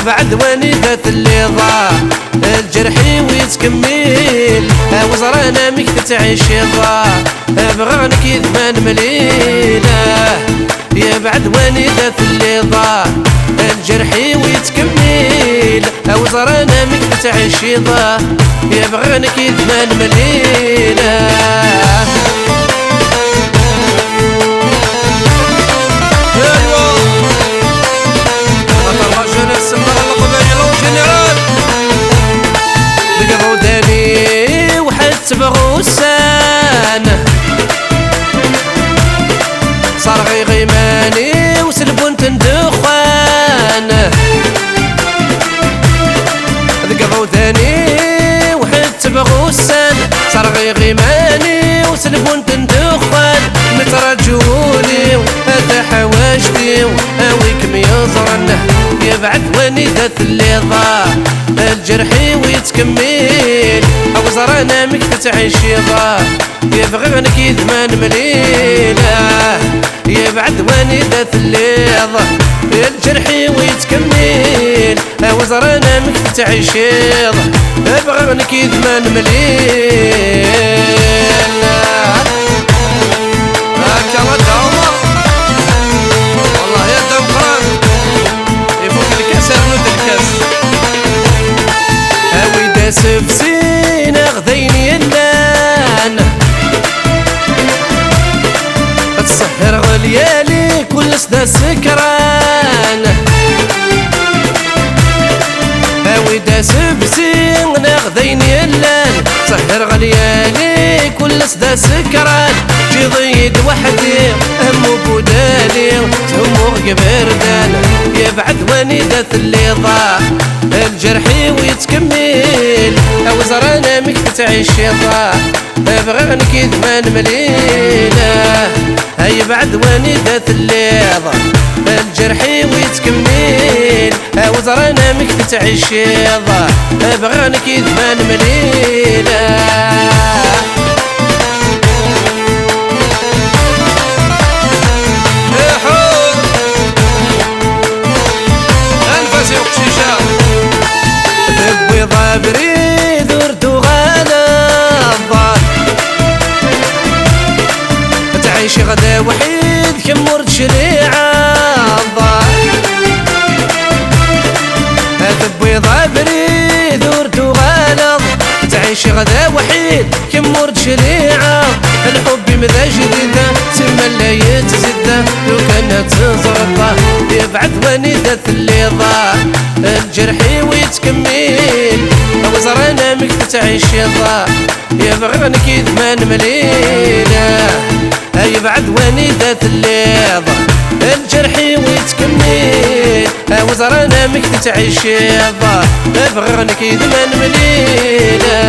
بعد ونيدة اللي ضاع الجرحي ويتكمل وزرانا ميك تعيش ضاع بغانك يذمان مليله يا بعد ونيدة اللي ضاع الجرحي ويتكمل وزرانا ميك تعيش ضاع يا بغانك يذمان مليله بغوسان صار غيماني وسلبون تندخوان ذقضوا ثاني وحدت بغوسان صار غيماني وسلبون تندخوان مترجولي هذا حواجتي هاويكم يزرن يبعد ونيدة اللي ضاع الجرحي ويتكمل وزرانا ميك تعيش ضاع يبغغنك يذمان مليله يبعد ونيدة اللي ضاع الجرحي ويتكمل وزرانا ميك تعيش ضاع يبغغنك يذمان مليله سفسين غذيني اللان تسهر غليالي كل سدا سكران هاوي سفسين غذيني اللان تسهر غليالي كل سدا سكران جي ضيق وحدي همو بودالي تهمو قبردان يبعد ونيدة اللي ضاع الجرحي ويتكمل وزرانا ميك تعيش ضاع بغانك يذمان مليله هاي بعد ونيدة اللي ضاع الجرحي ويتكمل وزرانا ميك تعيش ضاع بغانك يذمان مليله بريد ورد وغلا تعيش غدا وحيد كم ورد شريعة هذا بيضة بريد ورد وغلا تعيش غدا وحيد كم ورد شريعة الحب مذا جديدة سما لا يتزدى لو كانت تزرطة يبعد ونيدة اللي ضاع الجرحي ويتكمل وزرانا ميك تعيش ضاع يبغغنك يذمان مليله يبعد ونيدة اللي ضاع الجرحي ويتكمل وزرانا ميك تعيش ضاع يبغغنك يذمان مليله